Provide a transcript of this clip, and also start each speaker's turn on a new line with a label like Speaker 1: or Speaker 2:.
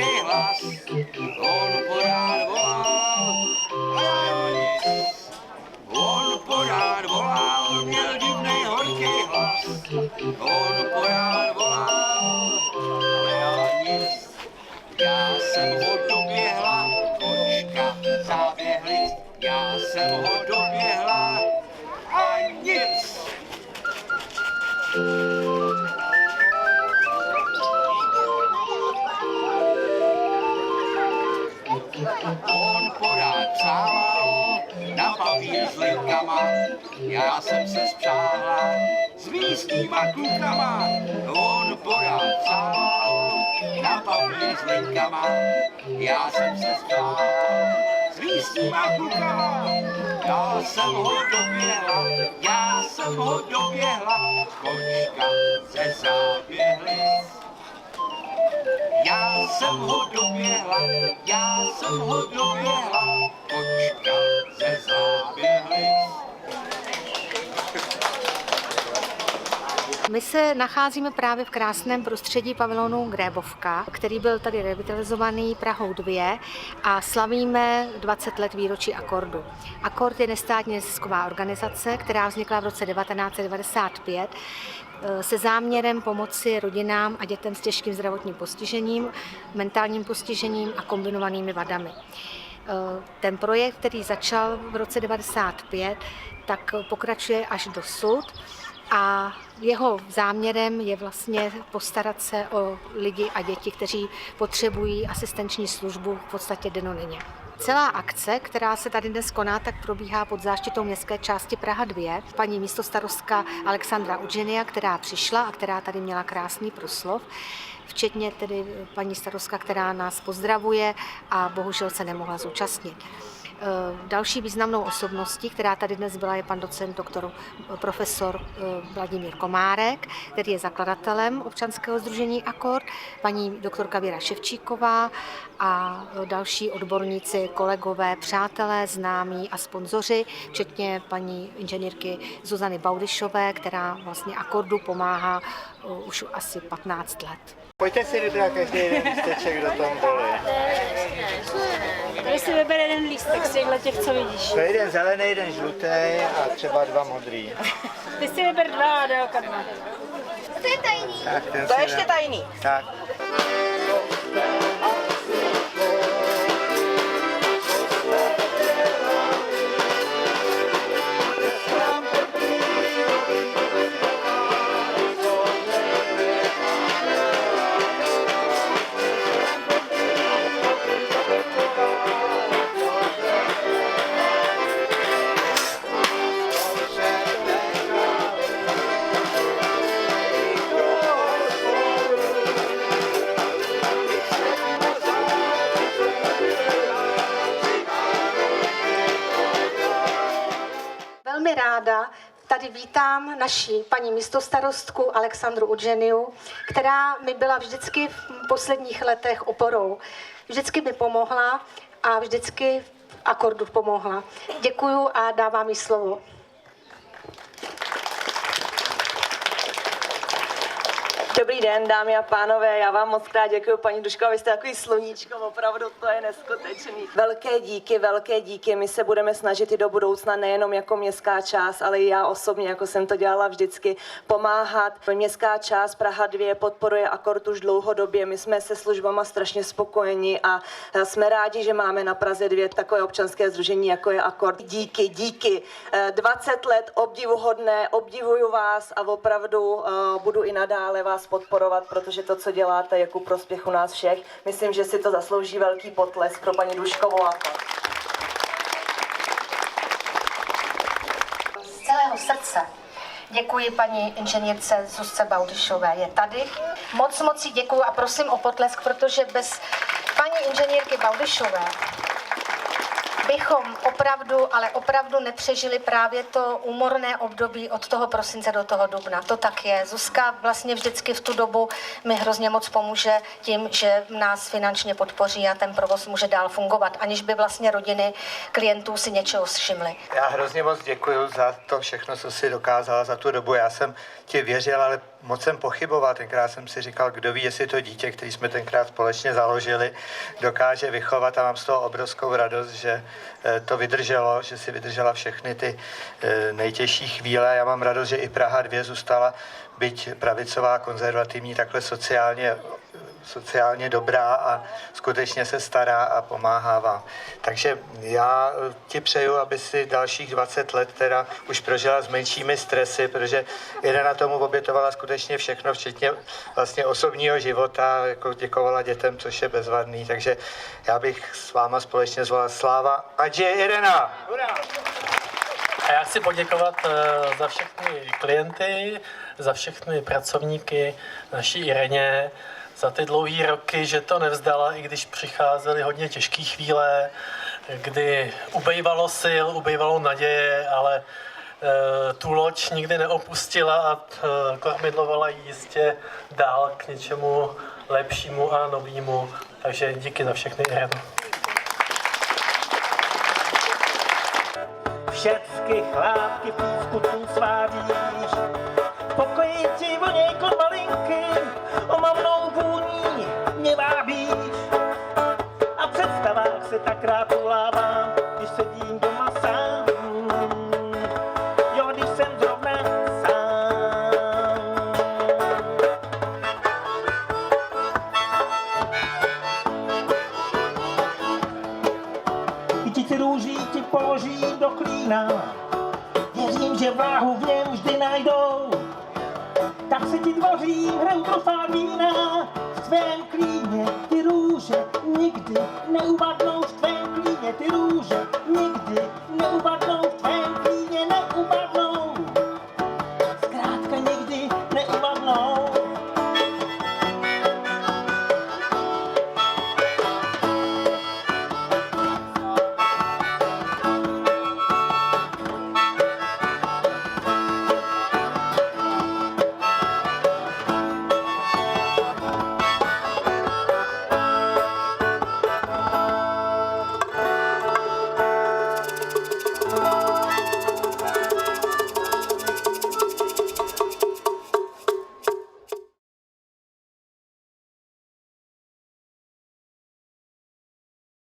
Speaker 1: horký hlas, on pořád volal, a já nic. On pořád volal, měl divnej horký hlas, on pořád volal, ale já nic. Já jsem ho doběhla, kočka zaběhli, já jsem ho doběhla a nic. On pořád psával na papír s linkama, já jsem se spřáhla s místníma klukama. On pořád psával na papír s linkama, já jsem se spřáhla s místníma klukama. Já jsem ho doběhla, kočka ze záběhlic. Já jsem ho doběhla, kočka ze záběhlic.
Speaker 2: My se nacházíme právě v krásném prostředí pavilonu Grébovka, který byl tady revitalizovaný Prahou 2 a slavíme 20 let výročí Akordu. Akord je nestátní nezisková organizace, která vznikla v roce 1995 se záměrem pomoci rodinám a dětem s těžkým zdravotním postižením, mentálním postižením a kombinovanými vadami. Ten projekt, který začal v roce 1995, tak pokračuje až dosud. A jeho záměrem je vlastně postarat se o lidi a děti, kteří potřebují asistenční službu v podstatě dennodenně. Celá akce, která se tady dnes koná, tak probíhá pod záštitou městské části Praha 2. Paní místostarostka Alexandra Udženia, která přišla a která tady měla krásný proslov, včetně tedy paní starostka, která nás pozdravuje a bohužel se nemohla zúčastnit. Další významnou osobností, která tady dnes byla, je pan docent profesor Vladimír Komárek, který je zakladatelem občanského sdružení Akord, paní doktorka Věra Ševčíková a další odborníci, kolegové, přátelé, známí a sponzoři, včetně paní inženýrky Zuzany Baudyšové, která vlastně Akordu pomáhá už asi 15 let.
Speaker 3: Pojďte si vybrat každý jeden lísteček do tomboly.
Speaker 4: Tady si vybere jeden lístek z těch, co vidíš.
Speaker 3: To je jeden zelený, jeden žlutý a třeba 2 modrý.
Speaker 4: Ty si vyber 2 a délka 2.
Speaker 5: To je tajný.
Speaker 3: Tak,
Speaker 6: To je ještě tajný.
Speaker 3: Tak.
Speaker 2: Velmi ráda tady vítám naši paní místostarostku Alexandru Udženiu, která mi byla vždycky v posledních letech oporou. Vždycky mi pomohla a vždycky Akordu pomohla. Děkuju a dávám jí slovo.
Speaker 6: Dobrý den, dámy a pánové, já vám moc krát děkuji, paní Duško, vy jste takový sluníčko, opravdu to je neskutečný. Velké díky, my se budeme snažit i do budoucna nejenom jako městská část, ale i já osobně, jako jsem to dělala vždycky, pomáhat. Městská část Praha 2 podporuje Akord už dlouhodobě, my jsme se službama strašně spokojeni a jsme rádi, že máme na Praze 2 takové občanské sdružení, jako je Akord. Díky. 20 let obdivuhodné, obdivuju vás a opravdu budu i nadále vás podporovat, protože to, co děláte, je ku prospěchu nás všech. Myslím, že si to zaslouží velký potlesk pro paní Duškovou.
Speaker 2: Z celého srdce děkuji paní inženýrce Zuzce Baudyšové. Je tady. Moc jí děkuji a prosím o potlesk, protože bez paní inženýrky Baudyšové bychom opravdu nepřežili právě to úmorné období od toho prosince do toho dubna. To tak je. Zuzka vlastně vždycky v tu dobu mi hrozně moc pomůže tím, že nás finančně podpoří a ten provoz může dál fungovat, aniž by vlastně rodiny klientů si něčeho všimly.
Speaker 3: Já hrozně moc děkuji za to všechno, co jsi dokázala za tu dobu. Já jsem ti věřil, ale moc jsem pochyboval, tenkrát jsem si říkal, kdo ví, jestli to dítě, který jsme tenkrát společně založili, dokáže vychovat a mám z toho obrovskou radost, že to vydrželo, že si vydržela všechny ty nejtěžší chvíle. Já mám radost, že i Praha 2 zůstala, byť pravicová, konzervativní, takhle sociálně dobrá a skutečně se stará a pomáhá vám. Takže já ti přeju, aby si dalších 20 let teda už prožila s menšími stresy, protože Irena tomu obětovala skutečně všechno, včetně vlastně osobního života, jako děkovala dětem, což je bezvadný, takže já bych s váma společně zvolal Sláva a Irena! Hurá!
Speaker 7: A já chci poděkovat za všechny klienty, za všechny pracovníky, naší Ireně, za ty dlouhé roky, že to nevzdala, i když přicházely hodně těžké chvíle, kdy ubejvalo sil, ubejvalo naděje, ale tu loď nikdy neopustila a kormidlovala ji jistě dál k něčemu lepšímu a novému. Takže díky za všechny, Ireno.
Speaker 8: Všecky chládky písku tu sváříš, v pokoji ti voněj malinky, omamnou vůní mě vábíš. A v představách se tak rád ulávám, když sedím doma sám, jo, když jsem zrovna sám. Kytici růží ti položí do klína, věřím, že váhu v něm vždy najdou. Tak se ti tvoří hrou trofá vína, v tvém klíně ty růže nikdy neuvadnou, v tvém klíně ty růže